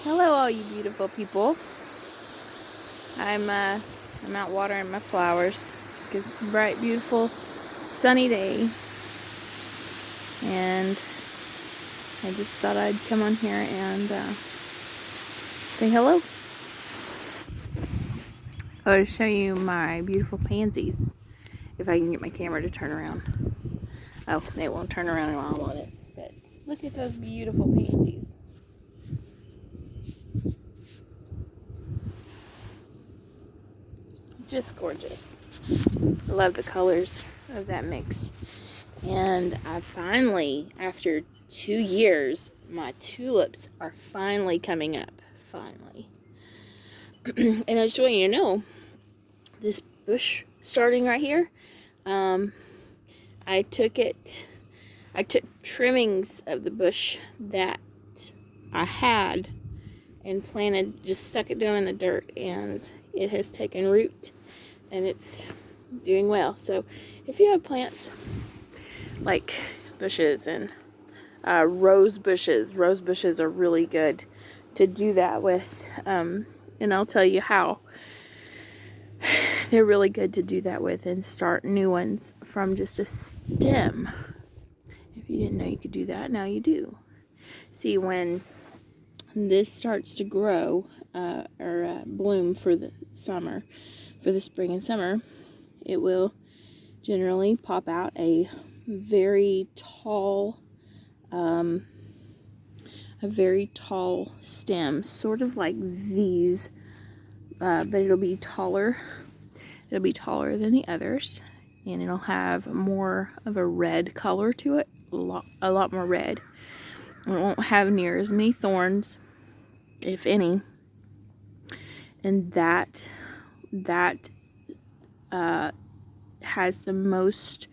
Hello, all you beautiful people. I'm out watering my flowers because it's a bright, beautiful, sunny day, and I just thought I'd come on here and say hello. I want to show you my beautiful pansies. If I can get my camera to turn around. Oh, it won't turn around while I'm on it. But look at those beautiful pansies. Just gorgeous. I love the colors of that mix. And I finally, after 2 years, my tulips are finally coming up. Finally. And I just want you to know, this bush starting right here, I took trimmings of the bush that I had and planted, just stuck it down in the dirt, and it has taken root and it's doing well. So if you have plants like bushes and rose bushes are really good to do that with, and I'll tell you how. They're really good to do that with and start new ones from just a stem. If you didn't know you could do that, now you do. See, when this starts to grow or bloom for the summer, for the spring and summer, it will generally pop out a very tall stem, sort of like these, but it'll be taller. It'll be taller than the others, and it'll have more of a red color to it, a lot more red. It won't have near as many thorns, if any, and that has the most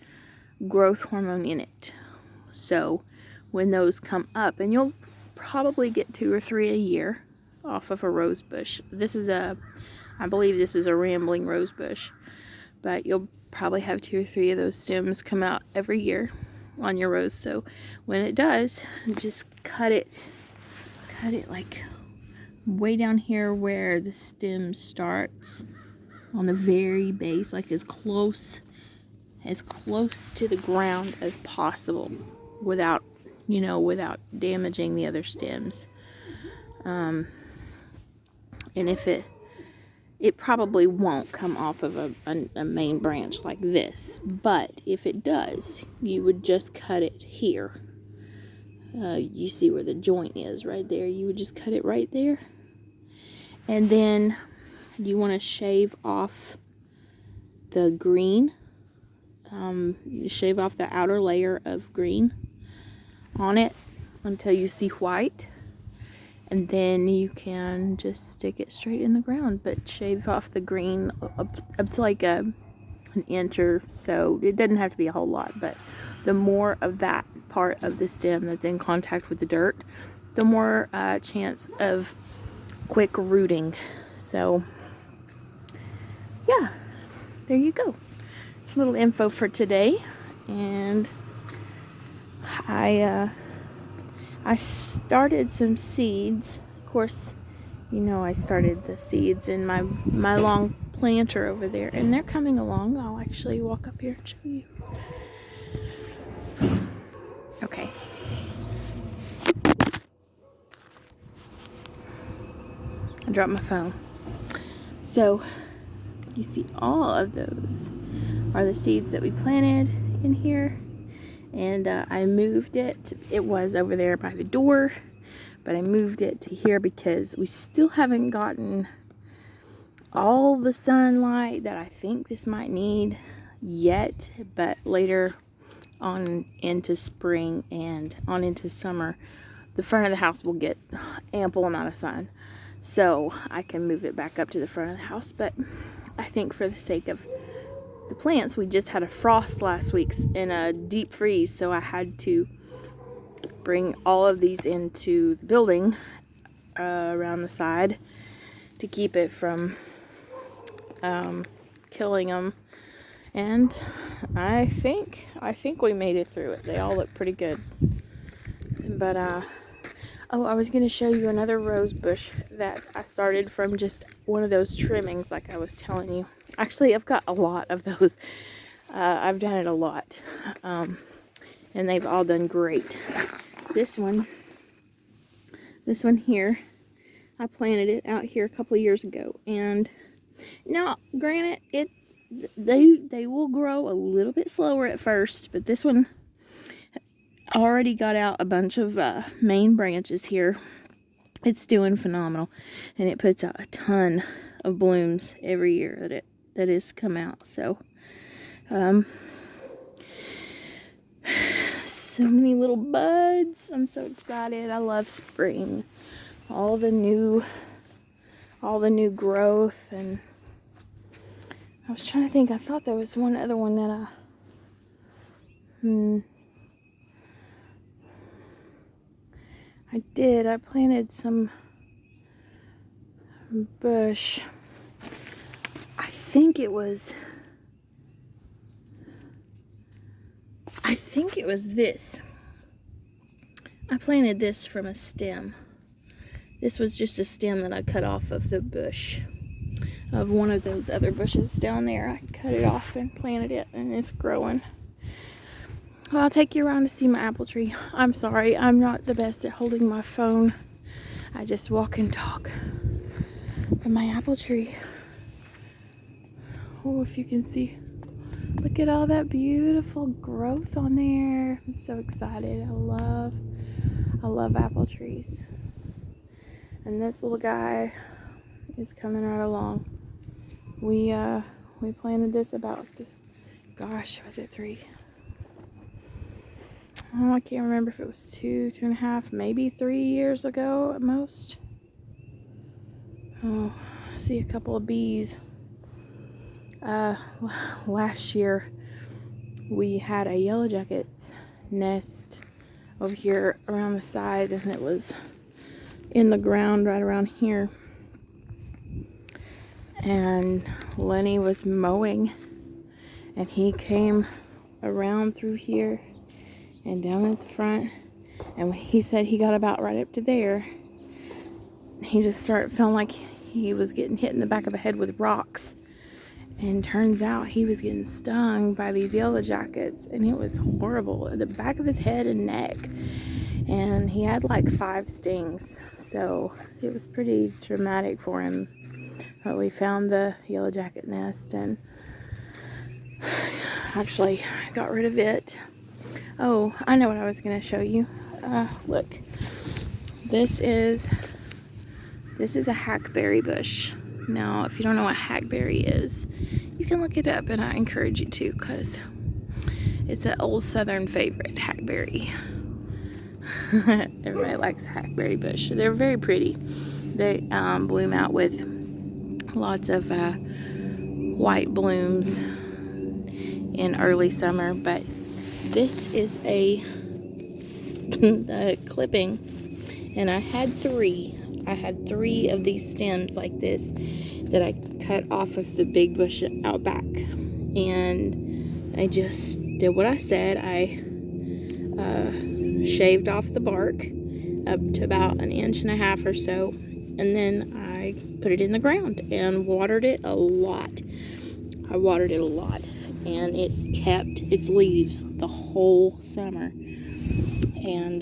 growth hormone in it. So when those come up, and you'll probably get 2 or 3 a year off of a rose bush. I believe this is a rambling rose bush, but you'll probably have 2 or 3 of those stems come out every year on your rose. So when it does, just cut it like way down here where the stem starts, on the very base, like as close to the ground as possible, without damaging the other stems. And if it probably won't come off of a main branch like this, but if it does, you would just cut it here. You see where the joint is right there. You would just cut it right there, and then you want to shave off the green. You shave off the outer layer of green on it until you see white, and then you can just stick it straight in the ground, but shave off the green up to like an inch or so. It doesn't have to be a whole lot, but the more of that part of the stem that's in contact with the dirt, the more chance of quick rooting. So yeah, there you go. Little info for today. And I started some seeds. Of course, I started the seeds in my long planter over there, and they're coming along. I'll actually walk up here and show you. Okay. I dropped my phone. So you see, all of those are the seeds that we planted in here. And I moved it. It was over there by the door, but I moved it to here because we still haven't gotten all the sunlight that I think this might need yet. But later on into spring and on into summer, the front of the house will get ample amount of sun. So I can move it back up to the front of the house. But I think for the sake of the plants, we just had a frost last week and a deep freeze, so I had to bring all of these into the building around the side to keep it from killing them. And I think we made it through it. They all look pretty good. But Oh, I was going to show you another rose bush that I started from just one of those trimmings like I was telling you. Actually, I've got a lot of those. I've done it a lot. And they've all done great. This one here, I planted it out here a couple of years ago. And now, granted, they will grow a little bit slower at first, but this one already got out a bunch of main branches here. It's doing phenomenal, and it puts out a ton of blooms every year that is come out. So so many little buds. I'm so excited. I love spring. All the new growth. And I was trying to think, I thought there was one other one that I did. I planted some bush. I think it was this. I planted this from a stem. This was just a stem that I cut off of the bush of one of those other bushes down there. I cut it off and planted it, and it's growing. Well, I'll take you around to see my apple tree. I'm sorry, I'm not the best at holding my phone. I just walk and talk. But my apple tree. Oh, if you can see. Look at all that beautiful growth on there. I'm so excited. I love apple trees. And this little guy is coming right along. We planted this about, gosh, was it 3? Oh, I can't remember if it was 2.5, maybe 3 years ago at most. Oh, I see a couple of bees. Last year we had a yellow jacket's nest over here around the side, and it was in the ground right around here. And Lenny was mowing, and he came around through here and down at the front, and he said he got about right up to there. He just started feeling like he was getting hit in the back of the head with rocks. And turns out he was getting stung by these yellow jackets, and it was horrible. The back of his head and neck. And he had like 5 stings. So it was pretty traumatic for him. But we found the yellow jacket nest and actually got rid of it. Oh, I know what I was going to show you. Look. This is a hackberry bush. Now, if you don't know what hackberry is, you can look it up, and I encourage you to, because it's an old southern favorite, hackberry. Everybody likes hackberry bush. They're very pretty. They bloom out with lots of white blooms in early summer, but this is a clipping, and I had 3. I had 3 of these stems like this that I cut off of the big bush out back. And I just did what I said. I shaved off the bark up to about 1.5 inches or so. And then I put it in the ground and watered it a lot. I watered it a lot. And it kept its leaves the whole summer. And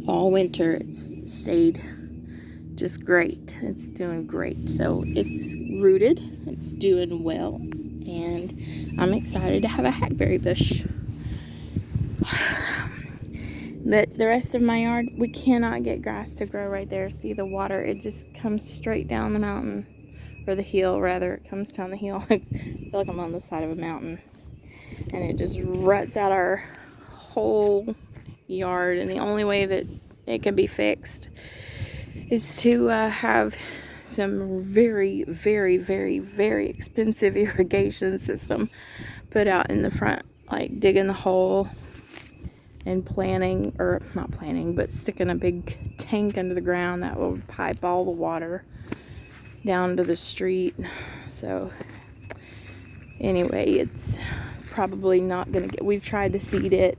all winter it's stayed just great. It's doing great. So it's rooted, it's doing well, and I'm excited to have a hackberry bush. But the rest of my yard, we cannot get grass to grow right there. See the water, it just comes straight down the mountain, or the hill rather. It comes down the hill. I feel like I'm on the side of a mountain, and it just ruts out our whole yard. And the only way that it can be fixed is to have some very, very, very, very expensive irrigation system put out in the front, like digging the hole and sticking a big tank under the ground that will pipe all the water down to the street. So anyway, it's probably not gonna we've tried to seed it,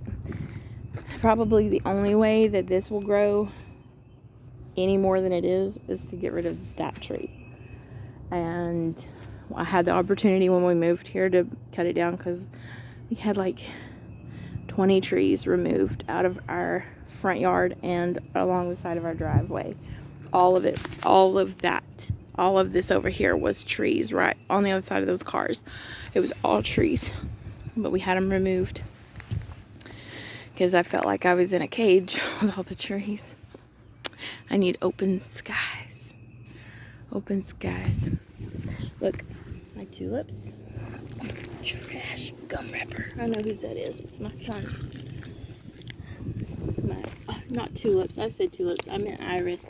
probably the only way that this will grow any more than it is to get rid of that tree. And I had the opportunity when we moved here to cut it down because we had like 20 trees removed out of our front yard and along the side of our driveway. All of it, all of this over here was trees right on the other side of those cars. It was all trees, but we had them removed because I felt like I was in a cage with all the trees. I need open skies. Open skies. Look, my tulips. Trash gum wrapper. I know whose that is. It's my son's. Not tulips. I said tulips. I meant iris.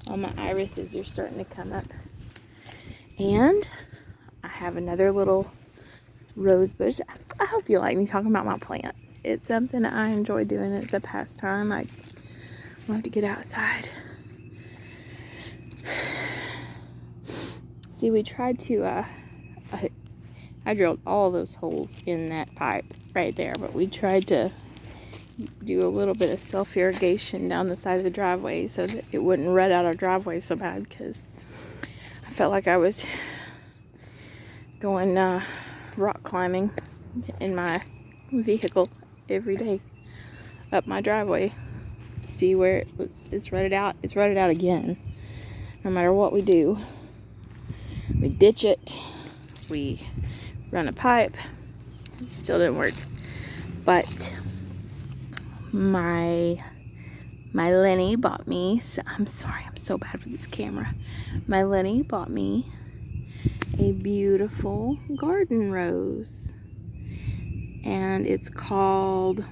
All my irises are starting to come up. And I have another little rose bush. I hope you like me talking about my plants. It's something I enjoy doing. It's a pastime. I love to get outside. See, we tried to, I drilled all those holes in that pipe right there, but we tried to do a little bit of self-irrigation down the side of the driveway so that it wouldn't rut out our driveway so bad, because I felt like I was going rock climbing in my vehicle every day up my driveway. See where it's rutted out? It's rutted out again. No matter what we do, we ditch it, we run a pipe, it still didn't work. But my Lenny bought me, I'm sorry, I'm so bad with this camera. My Lenny bought me a beautiful garden rose. And it's called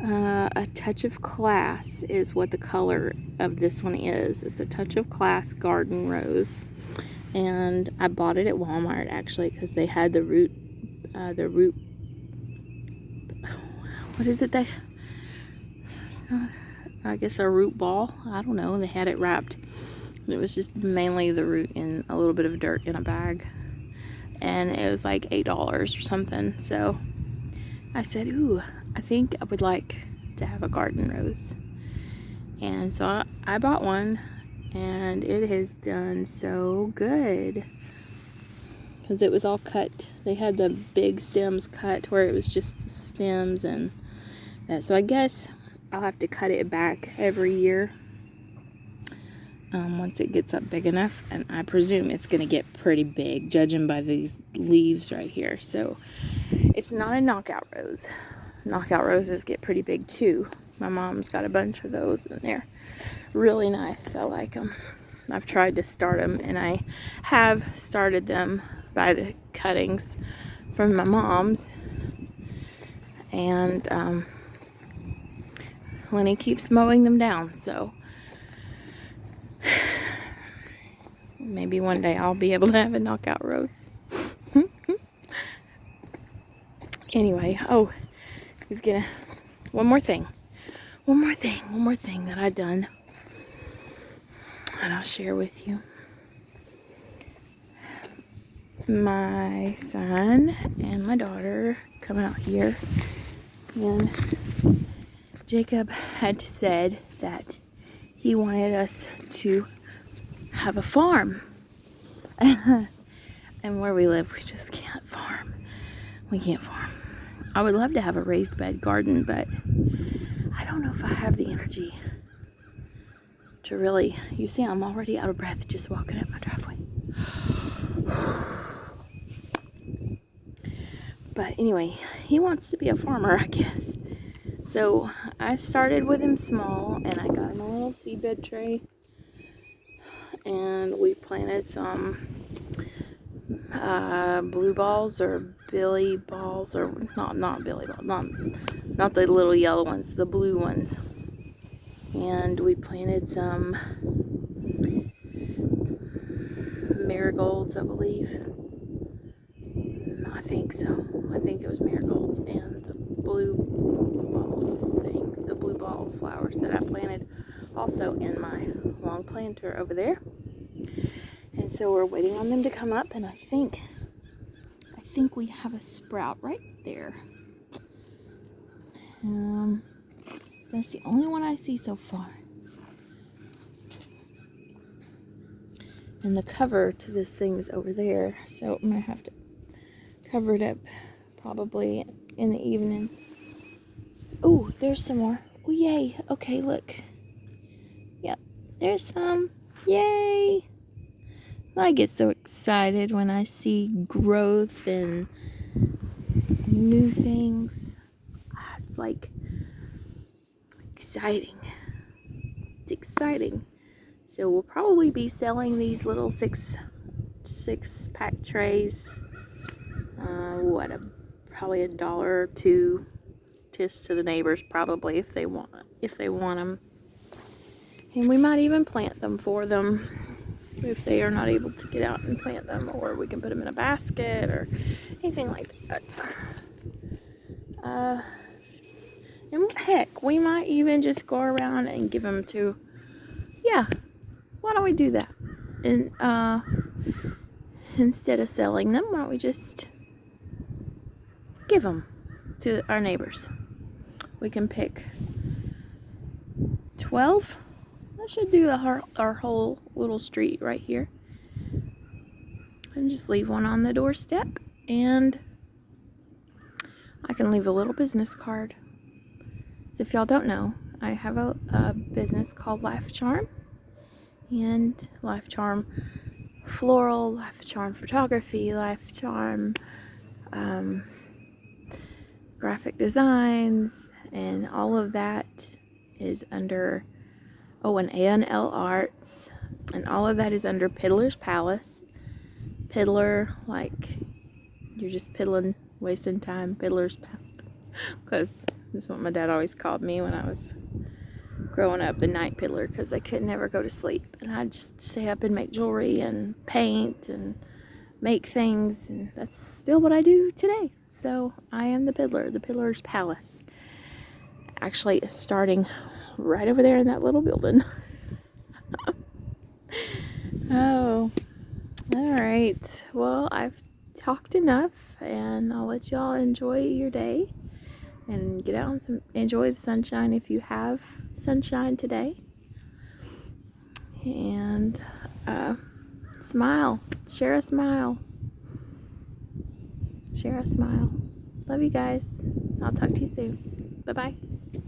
A Touch of Class is what the color of this one is. It's a Touch of Class garden rose. And I bought it at Walmart actually because they had the root, what is it? I guess a root ball. I don't know. They had it wrapped. It was just mainly the root in a little bit of dirt in a bag. And it was like $8 or something. So I said, ooh, I think I would like to have a garden rose. And so I bought one. And it has done so good. Because it was all cut. They had the big stems cut where it was just the stems and that. So I guess I'll have to cut it back every year once it gets up big enough. And I presume it's going to get pretty big, judging by these leaves right here. So it's not a knockout rose. Knockout roses get pretty big too. My mom's got a bunch of those and they're really nice. I like them. I've tried to start them, and I have started them by the cuttings from my mom's. And Lenny keeps mowing them down, so maybe one day I'll be able to have a knockout rose. Anyway, oh, he's gonna, one more thing that I've done, and I'll share with you. My son and my daughter come out here, and Jacob had said that he wanted us to have a farm. And where we live, we just can't farm. We can't farm. I would love to have a raised bed garden, but I don't know if I have the energy to really, you see, I'm already out of breath just walking up my driveway. But anyway, he wants to be a farmer, I guess. So I started with him small, and I got him a little seedbed tray, and we planted some blue balls or billy balls, or not billy balls, not the little yellow ones, the blue ones. And we planted some marigolds, I believe. I think so. I think it was marigolds, and the blue ball things, the blue ball flowers that I planted also in my long planter over there. And so we're waiting on them to come up, and I think we have a sprout right there. That's the only one I see so far. And the cover to this thing's over there, so I'm gonna have to cover it up probably in the evening. Oh, there's some more. Oh, yay. Okay, look. Yep, there's some. Yay. I get so excited when I see growth and new things. It's like exciting. It's exciting. So we'll probably be selling these little six pack trays. Probably $1 or $2 just to the neighbors, probably, if they want them. And we might even plant them for them if they are not able to get out and plant them, or we can put them in a basket or anything like that. And heck, we might even just go around and give them to, why don't we do that? And instead of selling them, why don't we just give them to our neighbors? We can pick 12. That should do our whole little street right here. And just leave one on the doorstep. And I can leave a little business card. So if y'all don't know, I have a business called Life Charm. And Life Charm Floral, Life Charm Photography, Life Charm Graphic Designs, and all of that is under, and A&L Arts, and all of that is under Piddler's Palace. Piddler, like you're just piddling, wasting time, Piddler's Palace. Because this is what my dad always called me when I was growing up, the night piddler, because I could never go to sleep. And I'd just stay up and make jewelry and paint and make things, and that's still what I do today. So I am the Piddler, the Piddler's Palace. Actually, it's starting right over there in that little building. Oh, all right. Well, I've talked enough, and I'll let y'all enjoy your day and get out and enjoy the sunshine if you have sunshine today. And smile. Share a smile. Share a smile. Love you guys. I'll talk to you soon. Bye-bye.